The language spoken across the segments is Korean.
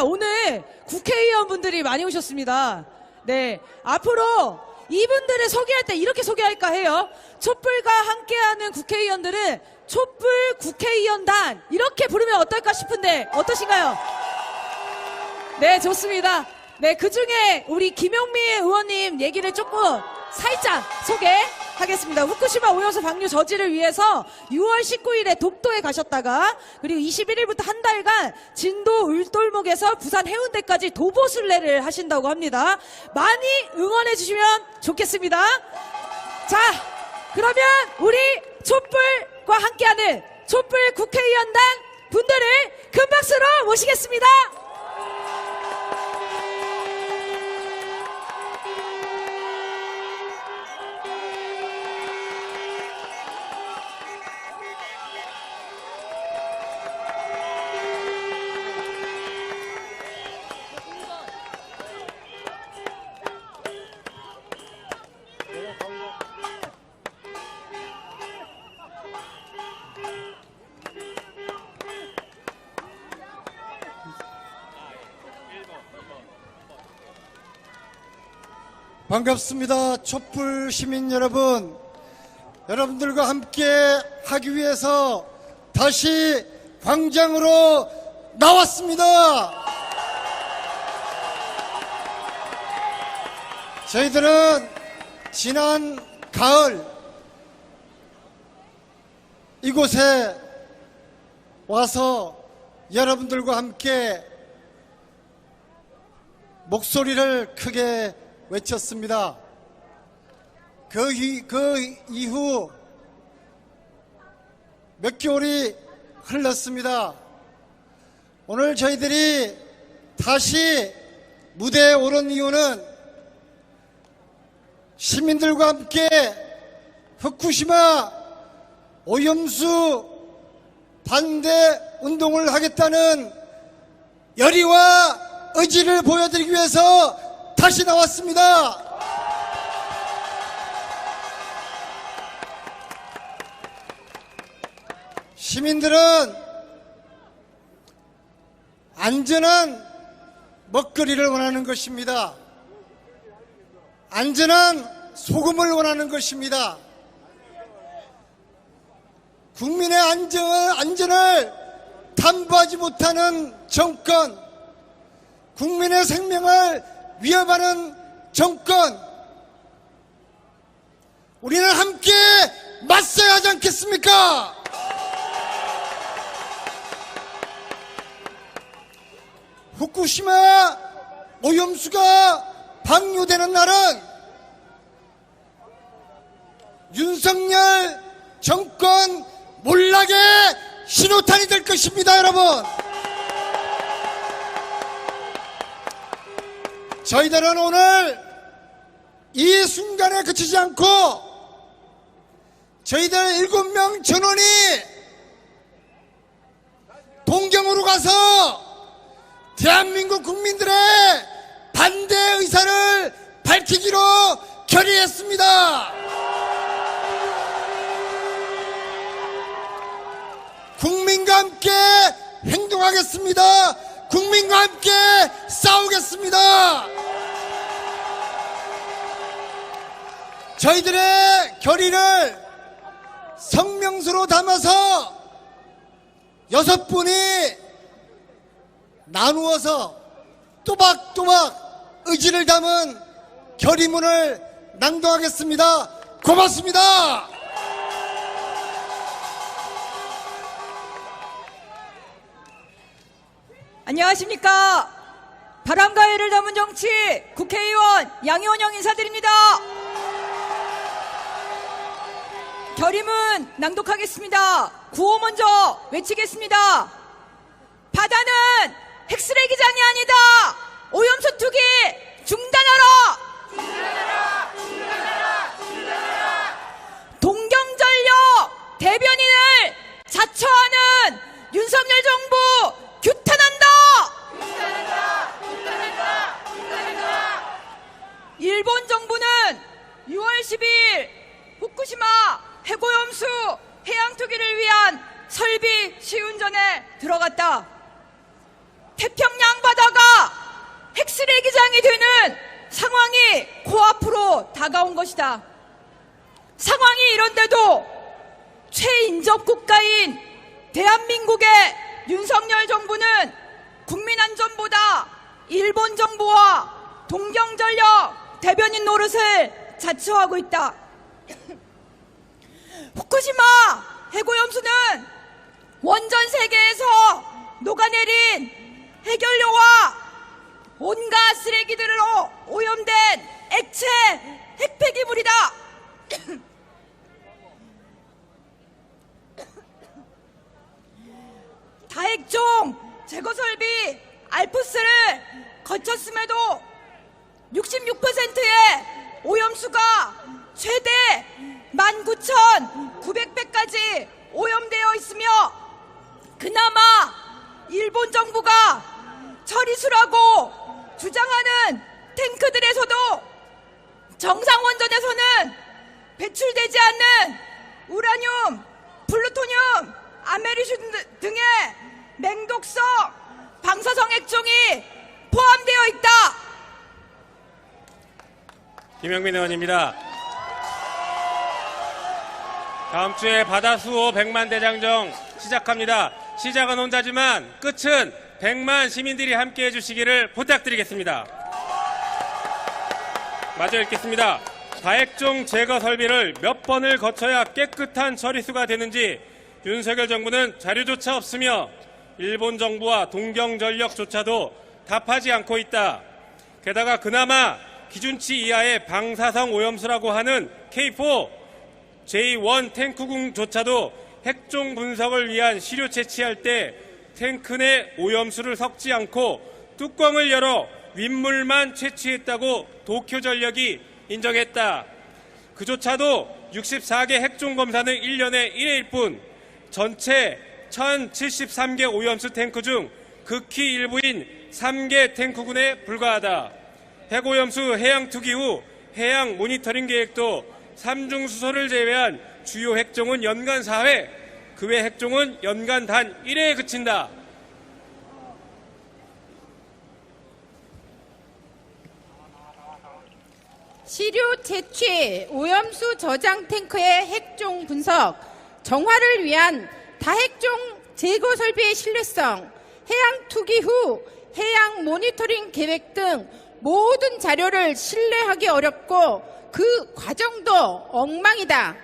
오늘 국회의원분들이 많이 오셨습니다. 네, 앞으로 이분들을 소개할 때 이렇게 소개할까 해요. 촛불과 함께하는 국회의원들은 촛불 국회의원단 이렇게 부르면 어떨까 싶은데 어떠신가요? 네, 좋습니다. 네, 그중에 우리 김용미 의원님 얘기를 조금 살짝 소개하겠습니다. 후쿠시마 오염수 방류 저지를 위해서 6월 19일에 독도에 가셨다가 그리고 21일부터 한 달간 진도 울돌목에서 부산 해운대까지 도보순례를 하신다고 합니다. 많이 응원해 주시면 좋겠습니다. 자, 그러면 우리 촛불과 함께하는 촛불 국회의원단 분들을 큰 박수로 모시겠습니다. 반갑습니다. 촛불 시민 여러분, 여러분들과 함께 하기 위해서 다시 광장으로 나왔습니다. 저희들은 지난 가을 이곳에 와서 여러분들과 함께 목소리를 크게 외쳤습니다. 그 이후 몇 개월이 흘렀습니다. 오늘 저희들이 다시 무대에 오른 이유는 시민들과 함께 후쿠시마 오염수 반대 운동을 하겠다는 열의와 의지를 보여드리기 위해서 다시 나왔습니다. 시민들은 안전한 먹거리를 원하는 것입니다. 안전한 소금을 원하는 것입니다. 국민의 안전을 담보하지 못하는 정권, 국민의 생명을 위협하는 정권, 우리는 함께 맞서야 하지 않겠습니까? 후쿠시마 오염수가 방류되는 날은 윤석열 정권 몰락의 신호탄이 될 것입니다, 여러분. 저희들은 오늘 이 순간에 그치지 않고 저희들 7명 전원이 동경으로 가서 대한민국 국민들의 반대 의사를 밝히기로 결의했습니다. 국민과 함께 행동하겠습니다. 국민과 함께 싸우겠습니다. 저희들의 결의를 성명서로 담아서 6분이 나누어서 또박또박 의지를 담은 결의문을 낭독하겠습니다. 고맙습니다. 안녕하십니까. 바람과 해를 담은 정치 국회의원 양효영 인사드립니다. 결의문 낭독하겠습니다. 구호 먼저 외치겠습니다. 바다는 핵쓰레기장이 아니다. 오염수 투기 중단하라. 중단하라. 중단하라. 중단하라. 동경전력 대변인을 자처하는 윤석열 정부 규탄한다. 규탄한다. 규탄한다. 규탄한다. 일본 정부는 6월 10일 후쿠시마 해고염수 해양 투기를 위한 설비 시운전에 들어갔다. 태평양 바다가 긴장이 되는 상황이 코앞으로 다가온 것이다. 상황이 이런데도 최인접 국가인 대한민국의 윤석열 정부는 국민 안전보다 일본 정부와 동경전력 대변인 노릇을 자처하고 있다. 후쿠시마 해고염수는 원전 세계에서 녹아내린 해결료와 온갖 쓰레기들로 오염된 액체 핵폐기물이다. 다핵종 제거설비 알프스를 거쳤음에도 66%의 오염수가 최대 19,900배까지 오염되어 있으며 그나마 일본 정부가 처리수라고 주장하는 탱크들에서도 정상 원전에서는 배출되지 않는 우라늄, 플루토늄, 아메리슘 등의 맹독성 방사성 핵종이 포함되어 있다. 김영민 의원입니다. 다음 주에 바다수호 100만 대장정 시작합니다. 시작은 혼자지만 끝은 100만 시민들이 함께해 주시기를 부탁드리겠습니다. 마저 읽겠습니다. 다핵종 제거 설비를 몇 번을 거쳐야 깨끗한 처리수가 되는지 윤석열 정부는 자료조차 없으며 일본 정부와 동경전력조차도 답하지 않고 있다. 게다가 그나마 기준치 이하의 방사성 오염수라고 하는 K4, J1 탱크궁조차도 핵종 분석을 위한 시료 채취할 때 탱크 내 오염수를 섞지 않고 뚜껑을 열어 윗물만 채취했다고 도쿄전력이 인정했다. 그조차도 64개 핵종 검사는 1년에 1회일 뿐 전체 1073개 오염수 탱크 중 극히 일부인 3개 탱크군에 불과하다. 핵오염수 해양 투기 후 해양 모니터링 계획도 삼중수소를 제외한 주요 핵종은 연간 4회, 그 외 핵종은 연간 단 1회에 그친다. 시료 채취, 오염수 저장 탱크의 핵종 분석, 정화를 위한 다핵종 제거 설비의 신뢰성, 해양 투기 후 해양 모니터링 계획 등 모든 자료를 신뢰하기 어렵고 그 과정도 엉망이다.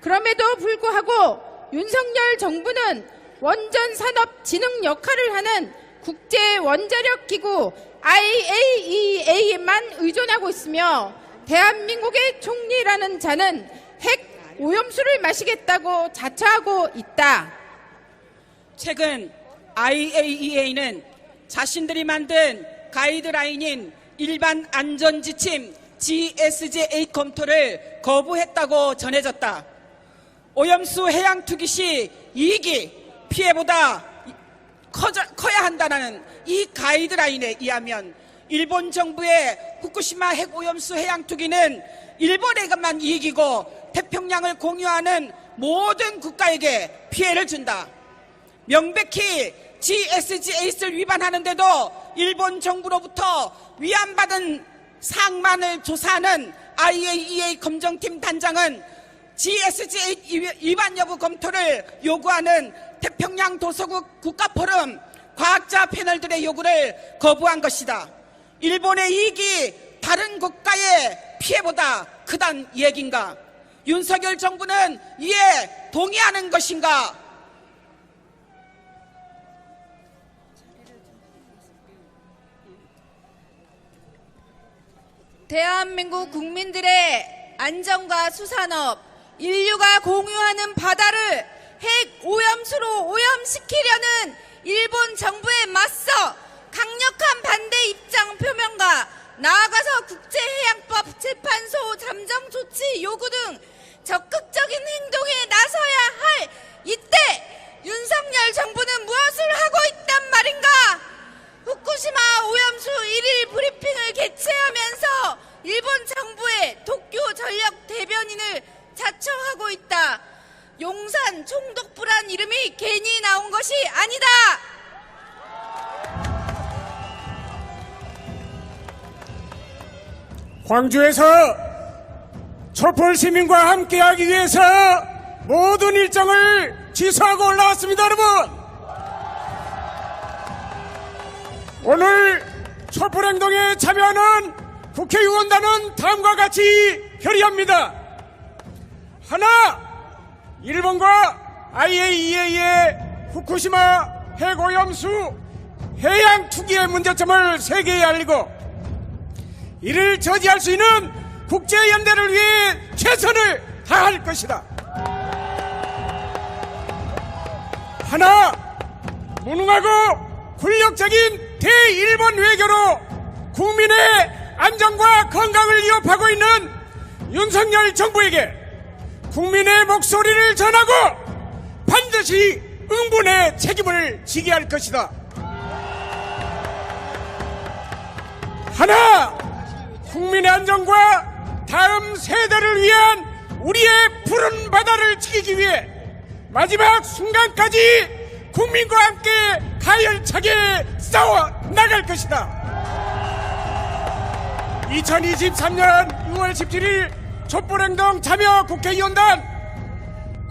그럼에도 불구하고 윤석열 정부는 원전 산업 진흥 역할을 하는 국제 원자력 기구 IAEA에만 의존하고 있으며 대한민국의 총리라는 자는 핵 오염수를 마시겠다고 자처하고 있다. 최근 IAEA는 자신들이 만든 가이드라인인 일반 안전지침 GSJ 검토를 거부했다고 전해졌다. 오염수 해양 투기 시 이익이 피해보다 커야 한다는 이 가이드라인에 의하면 일본 정부의 후쿠시마 핵오염수 해양 투기는 일본에게만 이익이고 태평양을 공유하는 모든 국가에게 피해를 준다. 명백히 GSGA를 위반하는데도 일본 정부로부터 위안받은 상만을 조사하는 IAEA 검정팀 단장은 GSGA 위반 여부 검토를 요구하는 태평양 도서국 국가포럼 과학자 패널들의 요구를 거부한 것이다. 일본의 이익이 다른 국가의 피해보다 크단 얘긴가? 윤석열 정부는 이에 동의하는 것인가? 대한민국 국민들의 안전과 수산업, 인류가 공유하는 바다를 핵 오염수로 오염시키려는 일본 정부에 맞서 강력한 반대 입장 표명과 나아가서 국제해양법 재판소 잠정 조치 요구 등 적극적인 행동에 나서야 할 이때 윤석열 정부는 무엇을 하고 있단 말인가? 후쿠시마 오염수 1일 브리핑을 개최하면서 일본 정부의 도쿄 전력 대변인을 자처하고 있다. 용산 총독부란 이름이 괜히 나온 것이 아니다. 광주에서 촛불 시민과 함께하기 위해서 모든 일정을 취소하고 올라왔습니다, 여러분. 오늘 촛불행동에 참여하는 국회의원단은 다음과 같이 결의합니다. 하나, 일본과 IAEA의 후쿠시마 핵오염수 해양 투기의 문제점을 세계에 알리고 이를 저지할 수 있는 국제연대를 위해 최선을 다할 것이다. 하나, 무능하고 굴욕적인 대일본 외교로 국민의 안전과 건강을 위협하고 있는 윤석열 정부에게 국민의 목소리를 전하고 반드시 응분의 책임을 지게 할 것이다. 하나, 국민의 안전과 다음 세대를 위한 우리의 푸른 바다를 지키기 위해 마지막 순간까지 국민과 함께 가열차게 싸워 나갈 것이다. 2023년 6월 17일 촛불행동 참여 국회의원단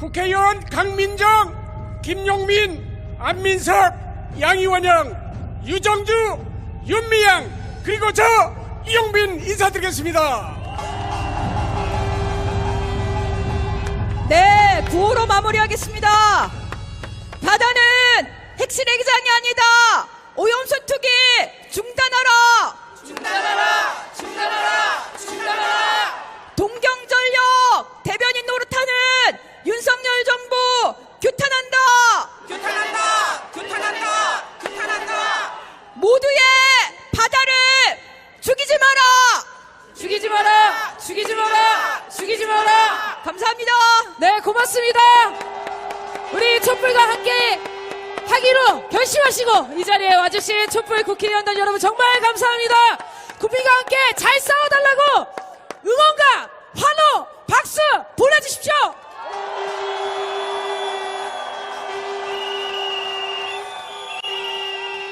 국회의원 강민정, 김용민, 안민석, 양이원영, 유정주, 윤미향 그리고 저 이용빈 인사드리겠습니다. 네, 구호로 마무리하겠습니다. 바다는 핵실외기장이 아니다. 오염수 투기 중단하라. 중단하라. 중단하라. 중단하라. 동경전력 대변인 노릇하는 윤석열 정부 규탄한다. 규탄한다. 규탄한다. 규탄한다. 모두의 바다를 죽이지 마라. 죽이지 마라. 죽이지 마라. 죽이지 마라. 감사합니다. 네, 고맙습니다. 우리 촛불과 함께 하기로 결심하시고 이 자리에 와주신 촛불 국회의원단 여러분 정말 감사합니다. 국민과 함께 잘 싸워달라고 응원과 환호 박수